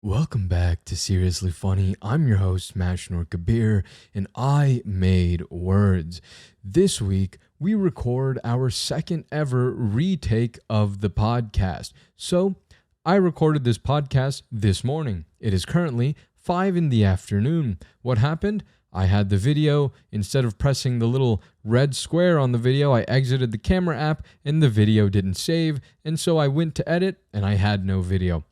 Welcome back to Seriously Funny. I'm your host, Mashnor Kabir, and I made words. This week, we record our second ever retake of the podcast. So, I recorded this podcast this morning. It is currently 5 in the afternoon. What happened? I had the video. Instead of pressing the little red square on the video, I exited the camera app and the video didn't save. And so I went to edit and I had no video.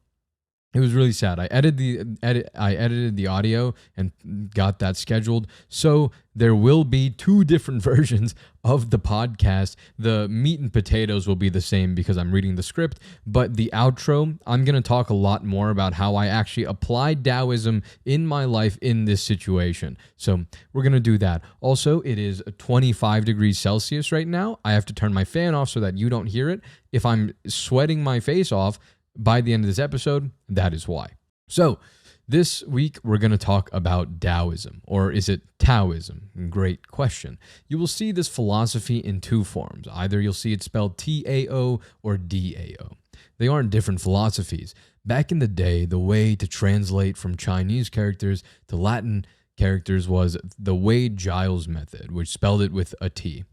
It was really sad. I edited the audio and got that scheduled. So there will be two different versions of the podcast. The meat and potatoes will be the same because I'm reading the script, but the outro, I'm going to talk a lot more about how I actually applied Daoism in my life in this situation. So we're going to do that. Also, it is 25 degrees Celsius right now. I have to turn my fan off so that you don't hear it. If I'm sweating my face off by the end of this episode, that is why. So, this week we're going to talk about Daoism, or is it Taoism? Great question. You will see this philosophy in two forms. Either you'll see it spelled T-A-O or D-A-O. They aren't different philosophies. Back in the day, the way to translate from Chinese characters to Latin characters was the Wade-Giles method, which spelled it with a T.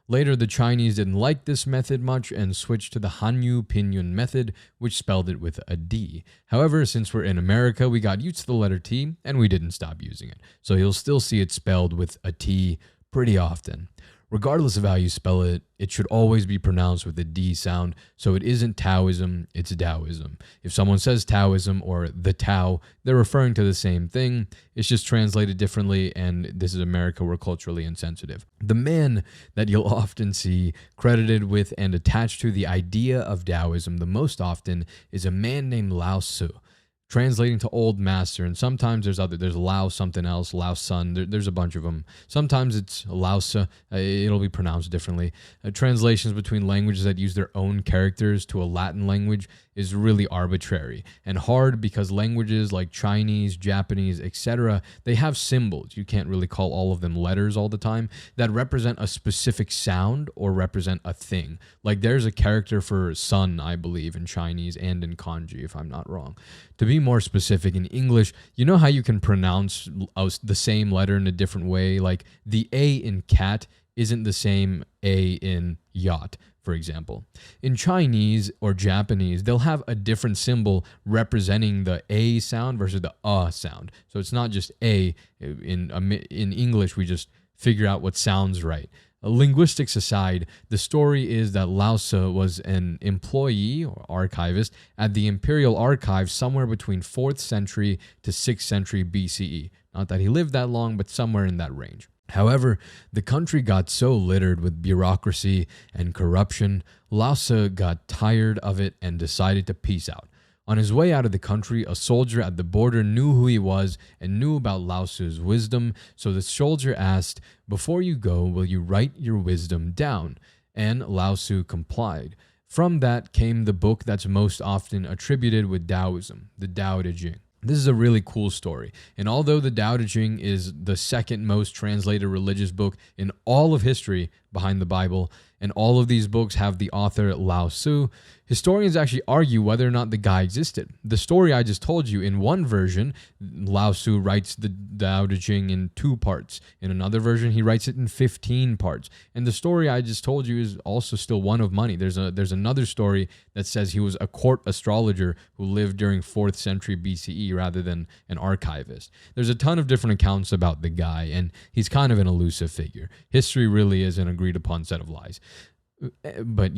Later, the Chinese didn't like this method much and switched to the Hanyu Pinyin method, which spelled it with a D. However, since we're in America, we got used to the letter T and we didn't stop using it. So you'll still see it spelled with a T pretty often. Regardless of how you spell it, it should always be pronounced with a D sound, so it isn't Taoism, it's Daoism. If someone says Taoism or the Tao, they're referring to the same thing. It's just translated differently, and this is America, we're culturally insensitive. The man that you'll often see credited with and attached to the idea of Daoism the most often is a man named Lao Tzu, translating to old master, and sometimes there's Lao something else, Lao Sun, there's a bunch of them. Sometimes it's Laosa, it'll be pronounced differently. Translations between languages that use their own characters to a Latin language is really arbitrary and hard because languages like Chinese, Japanese, etc., they have symbols. You can't really call all of them letters all the time that represent a specific sound or represent a thing. Like there's a character for sun, I believe, in Chinese and in kanji, if I'm not wrong. To be more specific, in English, you know how you can pronounce the same letter in a different way? Like the A in cat isn't the same A in yacht, for example. In Chinese or Japanese, they'll have a different symbol representing the A sound versus the sound. So it's not just A. In English, we just figure out what sounds right. Linguistics aside, the story is that Lao Tzu was an employee or archivist at the Imperial Archive somewhere between 4th century to 6th century BCE. Not that he lived that long, but somewhere in that range. However, the country got so littered with bureaucracy and corruption, Lao Tzu got tired of it and decided to peace out. On his way out of the country, a soldier at the border knew who he was and knew about Lao Tzu's wisdom, so the soldier asked, "Before you go, will you write your wisdom down?" And Lao Tzu complied. From that came the book that's most often attributed with Daoism, the Tao Te Ching. This is a really cool story, and although the Tao Te Ching is the second most translated religious book in all of history behind the Bible, and all of these books have the author Lao Tzu, historians actually argue whether or not the guy existed. The story I just told you, in one version, Lao Tzu writes the Tao Te Ching in 2 parts. In another version, he writes it in 15 parts. And the story I just told you is also still one of many. There's another story that says he was a court astrologer who lived during 4th century BCE rather than an archivist. There's a ton of different accounts about the guy, and he's kind of an elusive figure. History really is an agreed upon set of lies. But,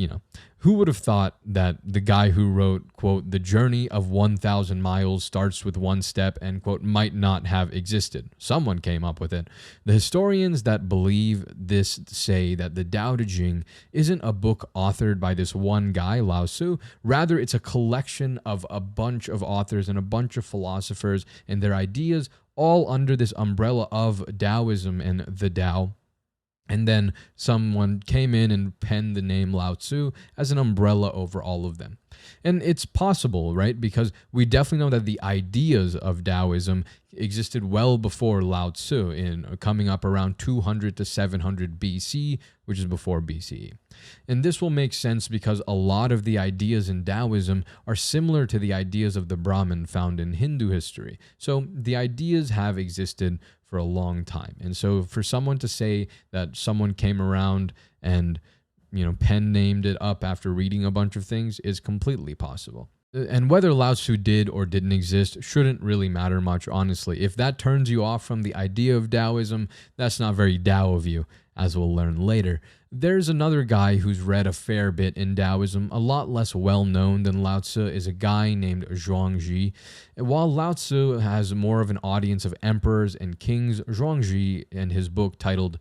who would have thought that the guy who wrote, quote, "The journey of 1,000 miles starts with one step," and, quote, might not have existed? Someone came up with it. The historians that believe this say that the Tao Te Ching isn't a book authored by this one guy, Lao Tzu. Rather, it's a collection of a bunch of authors and a bunch of philosophers and their ideas all under this umbrella of Daoism and the Tao. And then someone came in and penned the name Lao Tzu as an umbrella over all of them. And it's possible, right? Because we definitely know that the ideas of Daoism existed well before Lao Tzu, in coming up around 200 to 700 BC, which is before BCE. And this will make sense because a lot of the ideas in Daoism are similar to the ideas of the Brahman found in Hindu history. So the ideas have existed for a long time. And so for someone to say that someone came around and pen named it up after reading a bunch of things is completely possible. And whether Lao Tzu did or didn't exist shouldn't really matter much, honestly. If that turns you off from the idea of Taoism, that's not very Tao of you, as we'll learn later. There's another guy who's read a fair bit in Taoism, a lot less well-known than Lao Tzu, is a guy named Zhuangzi. While Lao Tzu has more of an audience of emperors and kings, Zhuangzi, in his book titled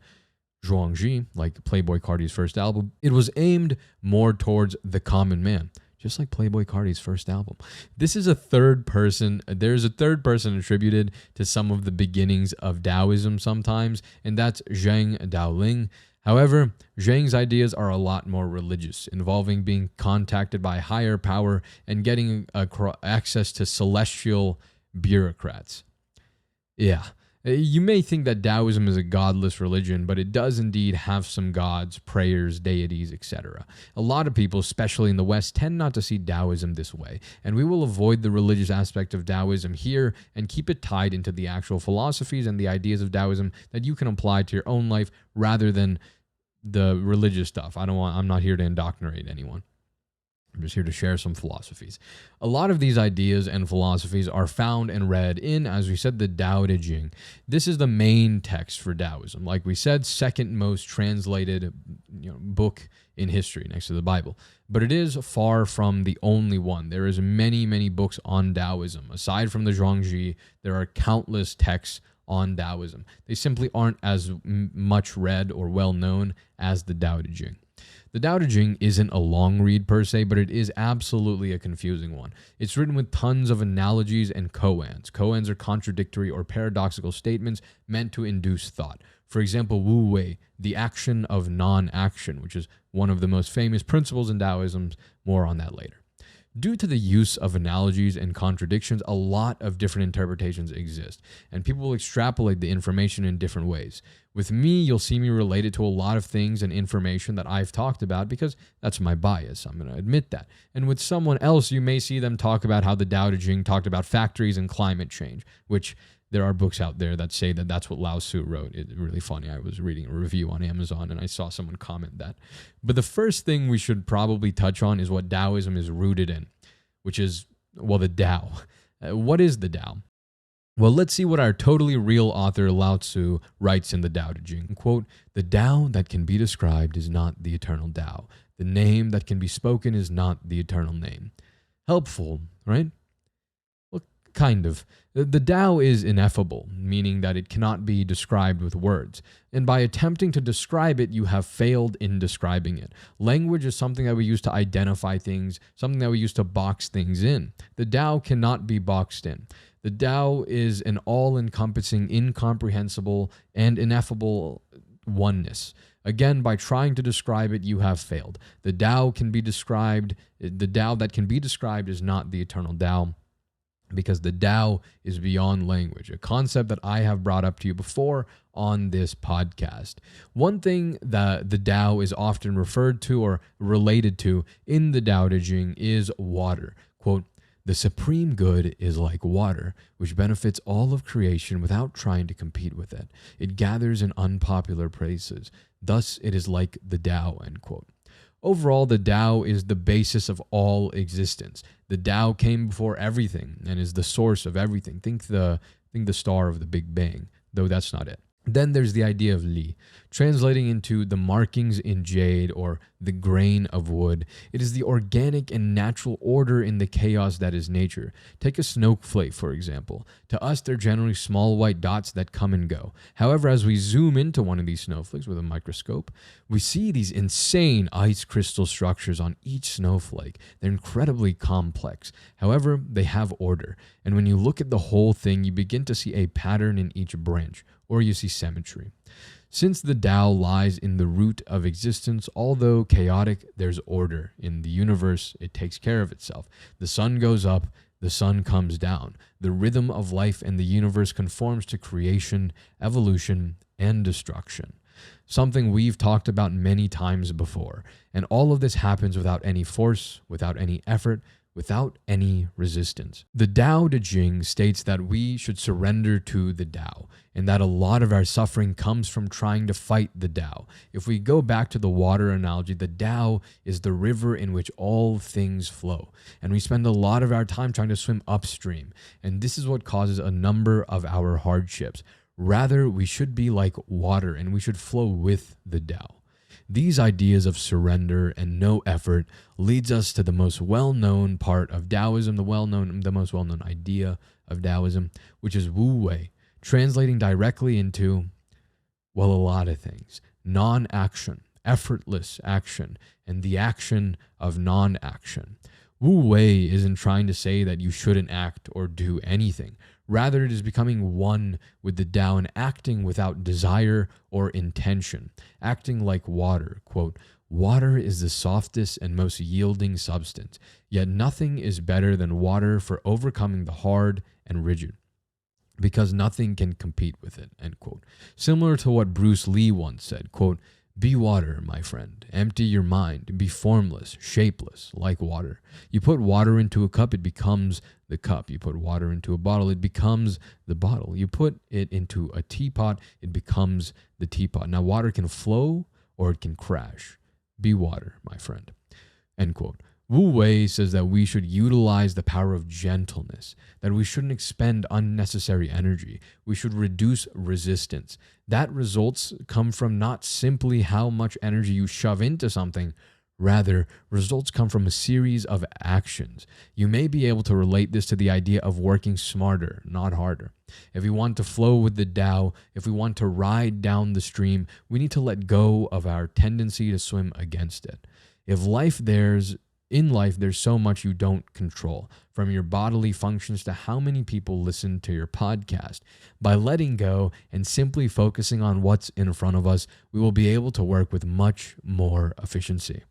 Zhuangzi, like Playboi Carti's first album, it was aimed more towards the common man. Just like Playboi Carti's first album. There's a third person attributed to some of the beginnings of Taoism sometimes, and that's Zheng Daoling. However, Zheng's ideas are a lot more religious, involving being contacted by higher power and getting access to celestial bureaucrats. Yeah. You may think that Taoism is a godless religion, but it does indeed have some gods, prayers, deities, etc. A lot of people, especially in the West, tend not to see Taoism this way, and we will avoid the religious aspect of Taoism here and keep it tied into the actual philosophies and the ideas of Taoism that you can apply to your own life rather than the religious stuff. I'm not here to indoctrinate anyone. I'm just here to share some philosophies. A lot of these ideas and philosophies are found and read in, as we said, the Tao Te Ching. This is the main text for Taoism. Like we said, second most translated book in history next to the Bible. But it is far from the only one. There is many, many books on Taoism. Aside from the Zhuangzi, there are countless texts on Taoism. They simply aren't as much read or well known as the Tao Te Ching. The Tao Te Ching isn't a long read per se, but it is absolutely a confusing one. It's written with tons of analogies and koans. Koans are contradictory or paradoxical statements meant to induce thought. For example, Wu Wei, the action of non-action, which is one of the most famous principles in Taoism. More on that later. Due to the use of analogies and contradictions, a lot of different interpretations exist, and people will extrapolate the information in different ways. With me, you'll see me related to a lot of things and information that I've talked about because that's my bias. I'm going to admit that. And with someone else, you may see them talk about how the Tao Te Ching talked about factories and climate change, which there are books out there that say that that's what Lao Tzu wrote. It's really funny. I was reading a review on Amazon and I saw someone comment that. But the first thing we should probably touch on is what Taoism is rooted in, which is, well, the Tao. What is the Tao? Well, let's see what our totally real author Lao Tzu writes in the Tao Te Ching. Quote, "The Tao that can be described is not the eternal Tao. The name that can be spoken is not the eternal name." Helpful, right? Well, kind of. The Tao is ineffable, meaning that it cannot be described with words. And by attempting to describe it, you have failed in describing it. Language is something that we use to identify things, something that we use to box things in. The Tao cannot be boxed in. The Tao is an all-encompassing, incomprehensible, and ineffable oneness. Again, by trying to describe it, you have failed. The Tao can be described. The Tao that can be described is not the eternal Tao, because the Tao is beyond language, a concept that I have brought up to you before on this podcast. One thing that the Tao is often referred to or related to in the Tao Te Ching is water. Quote, "The supreme good is like water, which benefits all of creation without trying to compete with it. It gathers in unpopular places. Thus, it is like the Tao," end quote. Overall, the Tao is the basis of all existence. The Tao came before everything and is the source of everything. Think the star of the Big Bang, though that's not it. Then there's the idea of Li, translating into the markings in jade or the grain of wood. It is the organic and natural order in the chaos that is nature. Take a snowflake, for example. To us, they're generally small white dots that come and go. However, as we zoom into one of these snowflakes with a microscope, we see these insane ice crystal structures on each snowflake. They're incredibly complex. However, they have order. And when you look at the whole thing, you begin to see a pattern in each branch, or you see symmetry. Since the Tao lies in the root of existence, although chaotic, there's order. In the universe, it takes care of itself. The sun goes up, the sun comes down. The rhythm of life and the universe conforms to creation, evolution, and destruction. something we've talked about many times before. And all of this happens without any force, without any effort, without any resistance. The Tao Te Ching states that we should surrender to the Tao, and that a lot of our suffering comes from trying to fight the Tao. If we go back to the water analogy, the Tao is the river in which all things flow, and we spend a lot of our time trying to swim upstream, and this is what causes a number of our hardships. Rather, we should be like water, and we should flow with the Tao. These ideas of surrender and no effort leads us to the most well-known part of Daoism, the most well-known idea of Daoism, which is Wu Wei, translating directly into, well, a lot of things. Non-action, effortless action, and the action of non-action. Wu Wei isn't trying to say that you shouldn't act or do anything. Rather, it is becoming one with the Tao and acting without desire or intention, acting like water. Quote, water is the softest and most yielding substance, yet nothing is better than water for overcoming the hard and rigid, because nothing can compete with it, end quote. Similar to what Bruce Lee once said, quote, be water, my friend. Empty your mind. Be formless, shapeless, like water. You put water into a cup, it becomes the cup. You put water into a bottle, it becomes the bottle. You put it into a teapot, it becomes the teapot. Now, water can flow or it can crash. Be water, my friend. End quote. Wu Wei says that we should utilize the power of gentleness, that we shouldn't expend unnecessary energy. We should reduce resistance. That results come from not simply how much energy you shove into something. Rather, results come from a series of actions. You may be able to relate this to the idea of working smarter, not harder. If we want to flow with the Tao, if we want to ride down the stream, we need to let go of our tendency to swim against it. In life, there's so much you don't control, from your bodily functions to how many people listen to your podcast. By letting go and simply focusing on what's in front of us, we will be able to work with much more efficiency.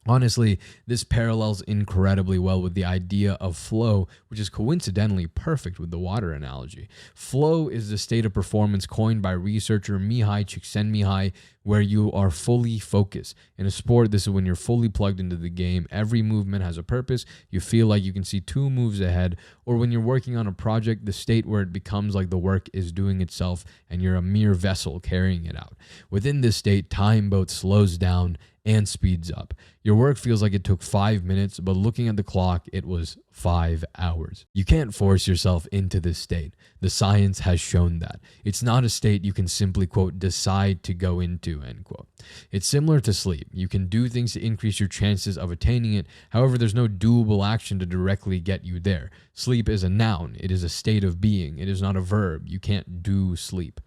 Honestly, this parallels incredibly well with the idea of flow, which is coincidentally perfect with the water analogy. Flow is the state of performance coined by researcher Mihai Csikszentmihalyi, where you are fully focused. In a sport, this is when you're fully plugged into the game. Every movement has a purpose. You feel like you can see 2 moves ahead. Or when you're working on a project, the state where it becomes like the work is doing itself and you're a mere vessel carrying it out. Within this state, time both slows down and speeds up. Your work feels like it took 5 minutes, but looking at the clock, it was 5 hours. You can't force yourself into this state. The science has shown that. It's not a state you can simply, quote, decide to go into, end quote. It's similar to sleep. You can do things to increase your chances of attaining it. However, there's no doable action to directly get you there. Sleep is a noun. It is a state of being. It is not a verb. You can't do sleep.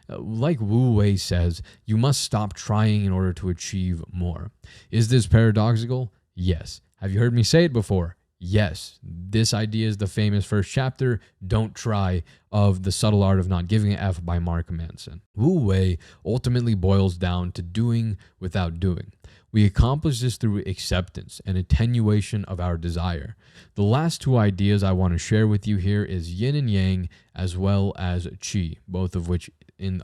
Like Wu Wei says, you must stop trying in order to achieve more. Is this paradoxical? Yes. Have you heard me say it before? Yes. This idea is the famous first chapter, Don't Try, of The Subtle Art of Not Giving a F by Mark Manson. Wu Wei ultimately boils down to doing without doing. We accomplish this through acceptance and attenuation of our desire. The last 2 ideas I want to share with you here is yin and yang as well as qi, both of which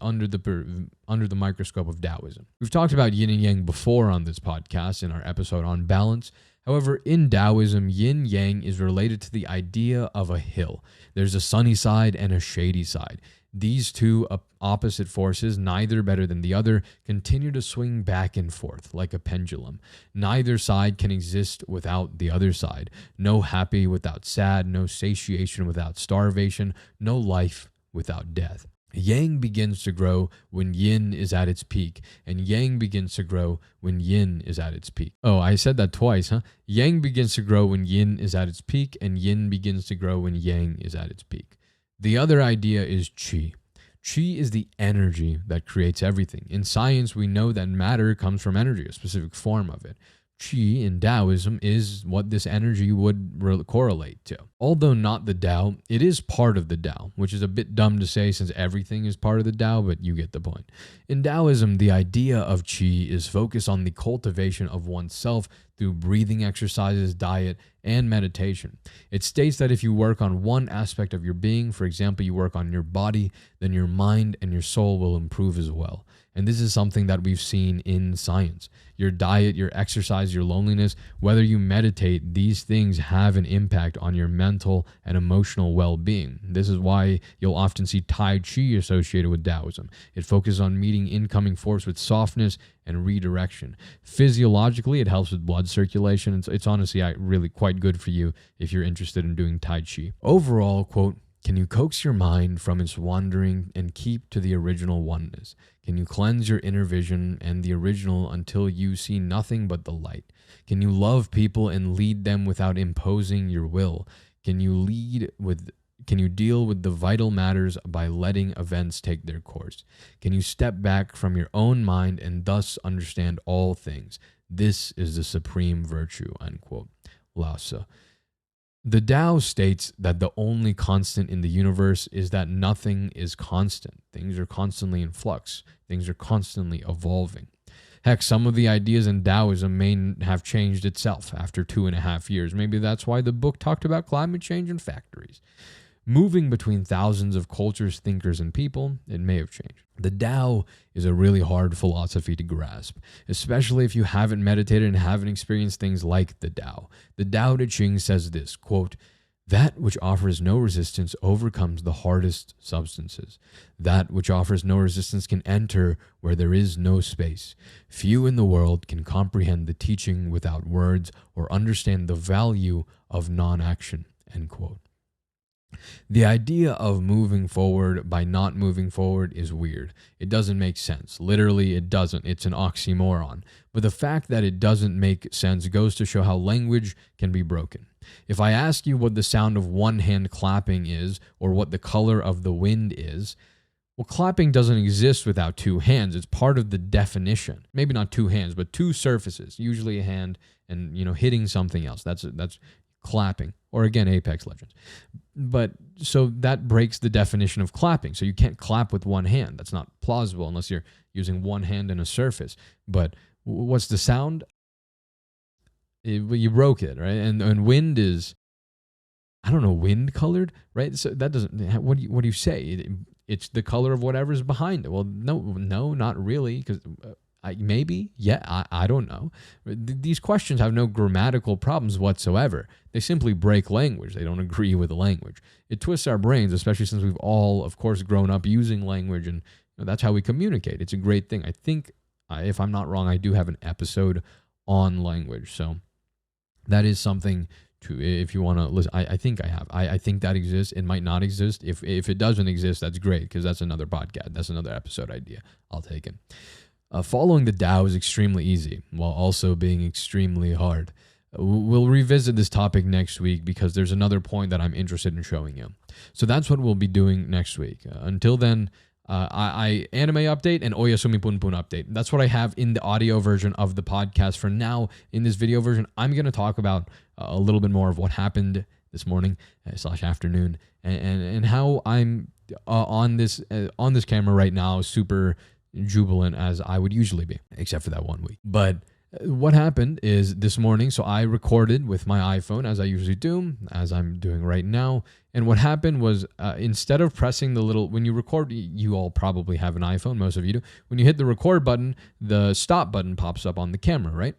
under the microscope of Daoism. We've talked about yin and yang before on this podcast in our episode on balance. However, in Daoism, yin-yang is related to the idea of a hill. There's a sunny side and a shady side. These 2 opposite forces, neither better than the other, continue to swing back and forth like a pendulum. Neither side can exist without the other side. No happy without sad, no satiation without starvation, no life without death. Yang begins to grow when yin is at its peak, and yang begins to grow when yin is at its peak. Oh, I said that twice, huh? Yang begins to grow when yin is at its peak, and yin begins to grow when yang is at its peak. The other idea is qi. Qi is the energy that creates everything. In science, we know that matter comes from energy, a specific form of it. Qi in Daoism is what this energy would correlate to. Although not the Tao, it is part of the Tao, which is a bit dumb to say since everything is part of the Tao, but you get the point. In Daoism, the idea of Qi is focused on the cultivation of oneself through breathing exercises, diet, and meditation. It states that if you work on one aspect of your being, for example, you work on your body, then your mind and your soul will improve as well. And this is something that we've seen in science. Your diet, your exercise, your loneliness, whether you meditate, these things have an impact on your mental and emotional well-being. This is why you'll often see Tai Chi associated with Daoism. It focuses on meeting incoming force with softness and redirection. Physiologically, it helps with blood circulation. It's honestly really quite good for you if you're interested in doing Tai Chi. Overall, quote, can you coax your mind from its wandering and keep to the original oneness? Can you cleanse your inner vision and the original until you see nothing but the light? Can you love people and lead them without imposing your will? Can you deal with the vital matters by letting events take their course? Can you step back from your own mind and thus understand all things? This is the supreme virtue, unquote. Lao Tzu. The Tao states that the only constant in the universe is that nothing is constant. Things are constantly in flux. Things are constantly evolving. Heck, some of the ideas in Taoism may have changed itself after 2.5 years. Maybe that's why the book talked about climate change and factories. Moving between thousands of cultures, thinkers, and people, it may have changed. The Tao is a really hard philosophy to grasp, especially if you haven't meditated and haven't experienced things like the Tao. The Tao Te Ching says this, quote, that which offers no resistance overcomes the hardest substances. That which offers no resistance can enter where there is no space. Few in the world can comprehend the teaching without words or understand the value of non-action, end quote. The idea of moving forward by not moving forward is weird. It doesn't make sense. Literally, it doesn't. It's an oxymoron. But the fact that it doesn't make sense goes to show how language can be broken. If I ask you what the sound of one hand clapping is, or what the color of the wind is, well, clapping doesn't exist without two hands. It's part of the definition. Maybe not two hands, but two surfaces, usually a hand and, hitting something else. That's clapping, or again, Apex Legends. But so that breaks the definition of clapping. So you can't clap with one hand. That's not plausible unless you're using one hand in a surface. But what's the sound? You broke it, right? And wind is, I don't know, wind colored, right? So that doesn't, what do you say? It's the color of whatever's behind it. Well, no, not really, because maybe, yeah, I don't know. These questions have no grammatical problems whatsoever. They simply break language. They don't agree with the language. It twists our brains, especially since we've all, of course, grown up using language, and that's how we communicate. It's a great thing. I think, if I'm not wrong, I do have an episode on language. So that is something to, if you want to listen, I think I have. I think that exists. It might not exist. If it doesn't exist, that's great, because that's another podcast. That's another episode idea. I'll take it. Following the Tao is extremely easy, while also being extremely hard. We'll revisit this topic next week because there's another point that I'm interested in showing you. So that's what we'll be doing next week. Until then, I anime update and Oyasumi Punpun update. That's what I have in the audio version of the podcast for now. In this video version, I'm going to talk about a little bit more of what happened this morning / afternoon and how I'm on this camera right now, super jubilant as I would usually be, except for that 1 week. But what happened is this morning, so I recorded with my iPhone as I usually do, as I'm doing right now. And what happened was instead of pressing the little, when you record, you all probably have an iPhone, most of you do. When you hit the record button, the stop button pops up on the camera, right?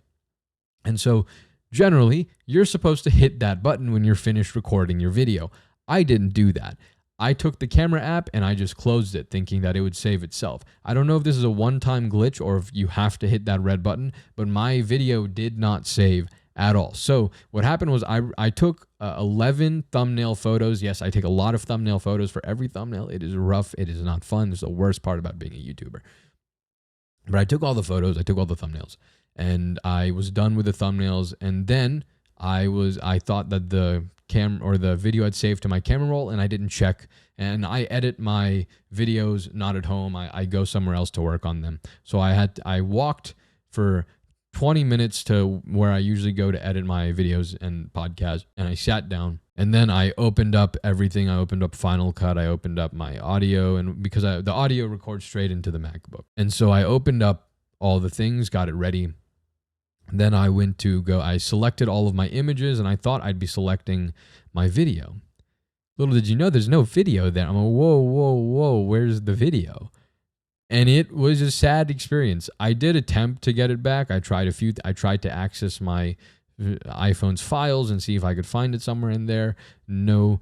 And so generally, you're supposed to hit that button when you're finished recording your video. I didn't do that. I took the camera app and I just closed it thinking that it would save itself. I don't know if this is a one-time glitch or if you have to hit that red button, but my video did not save at all. So what happened was I took 11 thumbnail photos. Yes, I take a lot of thumbnail photos for every thumbnail. It is rough. It is not fun. It's the worst part about being a YouTuber. But I took all the photos. I took all the thumbnails and I was done with the thumbnails. And then I thought that the the video had saved to my camera roll and I didn't check, and I edit my videos not at home. I go somewhere else to work on them. So I walked for 20 minutes to where I usually go to edit my videos and podcasts, and I sat down and then I opened up everything. I opened up Final Cut. I opened up my audio, and because the audio records straight into the MacBook. And so I opened up all the things, got it ready. Then I selected all of my images, and I thought I'd be selecting my video. Little did you know, there's no video there. I'm like, whoa, whoa, whoa, where's the video? And it was a sad experience. I did attempt to get it back. I tried to access my iPhone's files and see if I could find it somewhere in there. No.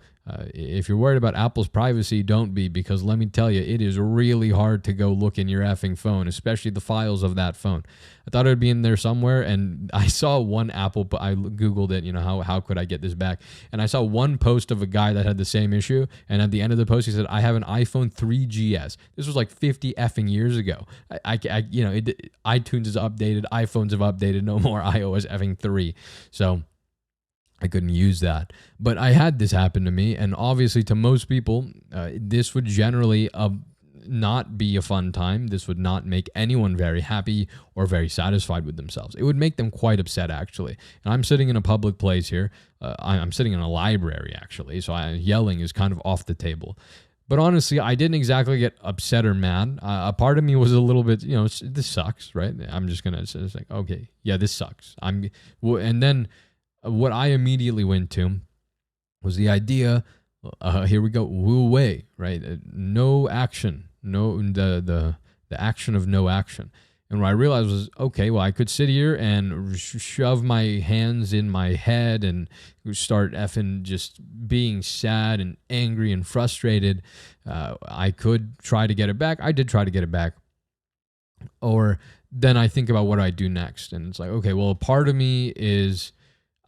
If you're worried about Apple's privacy, don't be, because let me tell you, it is really hard to go look in your effing phone, especially the files of that phone. I thought it would be in there somewhere, and I saw one Apple, but I Googled it, how could I get this back? And I saw one post of a guy that had the same issue, and at the end of the post, he said, I have an iPhone 3GS. This was like 50 effing years ago. iTunes is updated, iPhones have updated, no more iOS effing 3. So I couldn't use that. But I had this happen to me, and obviously to most people, this would generally not be a fun time. This would not make anyone very happy or very satisfied with themselves. It would make them quite upset, actually. And I'm sitting in a public place here. I'm sitting in a library, actually, so yelling is kind of off the table. But honestly, I didn't exactly get upset or mad. A part of me was a little bit, this sucks, right? I'm just going to say, like, okay, yeah, this sucks. And then what I immediately went to was the idea, here we go, Wu Wei, right? No action, the action of no action. And what I realized was, okay, well, I could sit here and shove my hands in my head and start effing just being sad and angry and frustrated. I could try to get it back. I did try to get it back. Or then I think about what I do next. And it's like, okay, well, a part of me is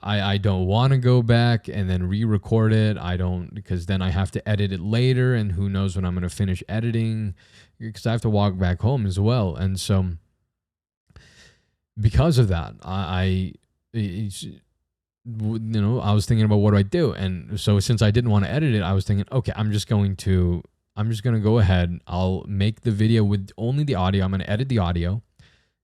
I don't want to go back and then re-record it. Because then I have to edit it later, and who knows when I'm going to finish editing, because I have to walk back home as well. And so because of that, I was thinking about what do I do. And so since I didn't want to edit it, I was thinking, okay, I'm just going to go ahead. I'll make the video with only the audio. I'm going to edit the audio.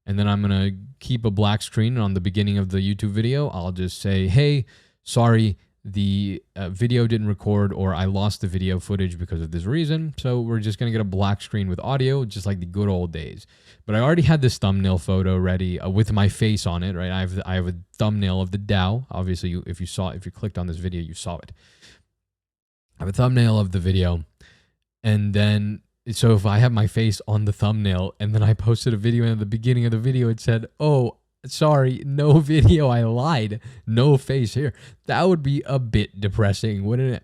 And then I'm going to keep a black screen on the beginning of the YouTube video. I'll just say, hey, sorry, the video didn't record, or I lost the video footage because of this reason. So we're just going to get a black screen with audio, just like the good old days. But I already had this thumbnail photo ready with my face on it, right? I have a thumbnail of the Dao. Obviously, if you clicked on this video, you saw it. I have a thumbnail of the video. And then so if I have my face on the thumbnail and then I posted a video, and at the beginning of the video it said, oh, sorry, no video, I lied, no face here, that would be a bit depressing, wouldn't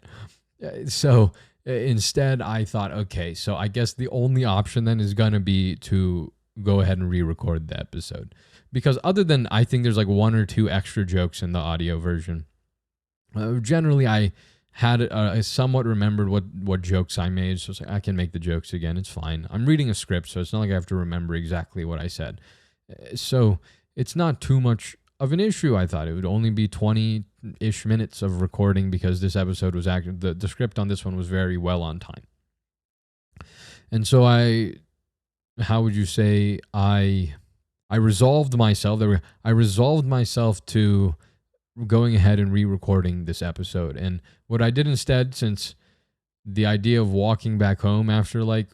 it? So instead I thought, okay, so I guess the only option then is going to be to go ahead and re-record the episode. Because other than, I think there's like one or two extra jokes in the audio version, generally I had I somewhat remembered what jokes I made, so it's like, I can make the jokes again. It's fine. I'm reading a script, so it's not like I have to remember exactly what I said. So it's not too much of an issue. I thought it would only be 20-ish minutes of recording, because this episode was the script on this one was very well on time. And so I resolved myself to going ahead and re-recording this episode. And what I did instead, since the idea of walking back home after like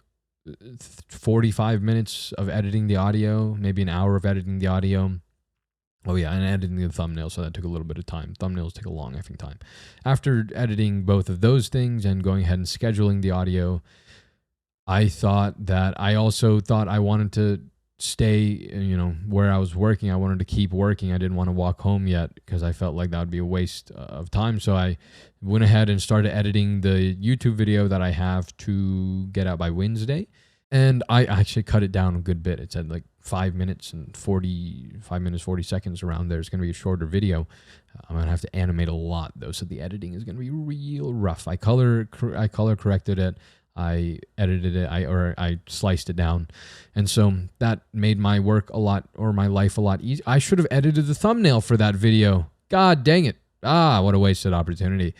45 minutes of editing the audio, maybe an hour of editing the audio, oh yeah, and editing the thumbnail, so that took a little bit of time. Thumbnails take a long effing time. After editing both of those things and going ahead and scheduling the audio, I also thought I wanted to stay, where I was working. I wanted to keep working. I didn't want to walk home yet, because I felt like that would be a waste of time. So I went ahead and started editing the YouTube video that I have to get out by Wednesday. And I actually cut it down a good bit. It said like 5 minutes and 40 seconds around there. It's going to be a shorter video. I'm going to have to animate a lot though, so the editing is going to be real rough. I color corrected it. I edited it, I sliced it down. And so that made my life a lot easier. I should have edited the thumbnail for that video. God dang it. What a wasted opportunity.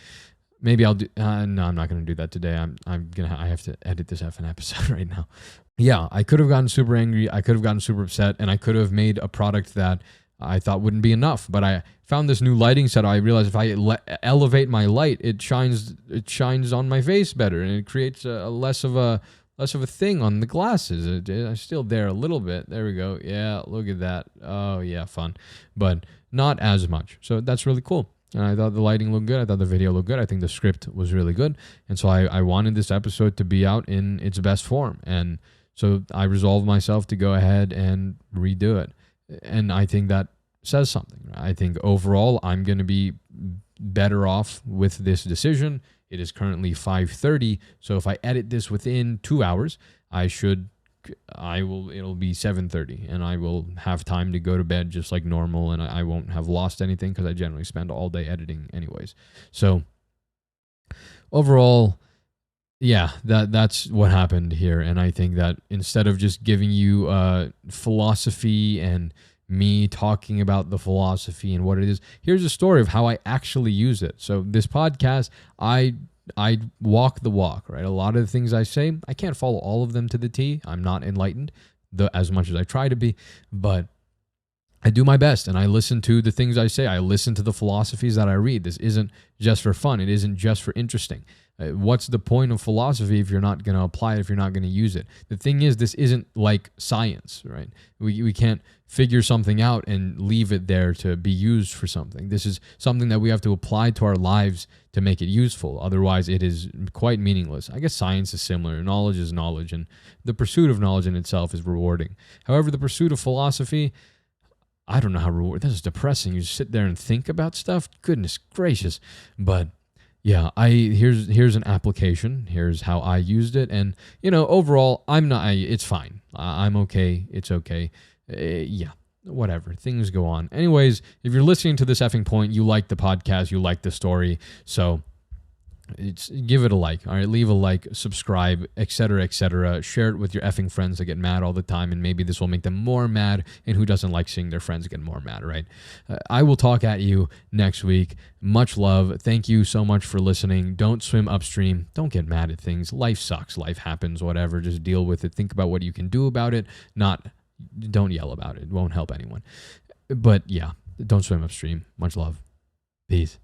Maybe I'll do, no, I'm not going to do that today. I have to edit this effing episode right now. Yeah, I could have gotten super angry. I could have gotten super upset, and I could have made a product that I thought wouldn't be enough. But I found this new lighting setup. I realized if I elevate my light, it shines on my face better, and it creates a less of a less of a thing on the glasses. I'm still there a little bit. There we go. Yeah, look at that. Oh yeah, fun, but not as much. So that's really cool. And I thought the lighting looked good. I thought the video looked good. I think the script was really good. And so I wanted this episode to be out in its best form. And so I resolved myself to go ahead and redo it. And I think that says something. I think overall I'm going to be better off with this decision. It is currently 5:30, so if I edit this within 2 hours, it'll be 7:30, and I will have time to go to bed just like normal, and I won't have lost anything because I generally spend all day editing anyways. So overall, yeah, that's what happened here, and I think that instead of just giving you philosophy and me talking about the philosophy and what it is, here's a story of how I actually use it. So this podcast, I walk the walk, right? A lot of the things I say, I can't follow all of them to the T. I'm not enlightened as much as I try to be, but I do my best, and I listen to the things I say. I listen to the philosophies that I read. This isn't just for fun. It isn't just for interesting. What's the point of philosophy if you're not going to apply it, if you're not going to use it? The thing is, this isn't like science, right? We can't figure something out and leave it there to be used for something. This is something that we have to apply to our lives to make it useful. Otherwise, it is quite meaningless. I guess science is similar. Knowledge is knowledge, and the pursuit of knowledge in itself is rewarding. However, the pursuit of philosophy, I don't know how rewarding. This is depressing. You just sit there and think about stuff. Goodness gracious. But yeah, here's an application. Here's how I used it, and overall, it's fine. I'm okay. It's okay. Yeah, whatever. Things go on. Anyways, if you're listening to this effing point, you like the podcast, you like the story, so give it a like. All right, leave a like, subscribe, etc., etc. Share it with your effing friends that get mad all the time, and maybe this will make them more mad. And who doesn't like seeing their friends get more mad, right? I will talk at you next week. Much love. Thank you so much for listening. Don't swim upstream. Don't get mad at things. Life sucks. Life happens. Whatever. Just deal with it. Think about what you can do about it. Don't yell about it. It won't help anyone. But yeah, don't swim upstream. Much love. Peace.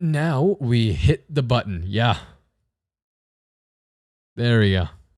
Now we hit the button. Yeah. There we go.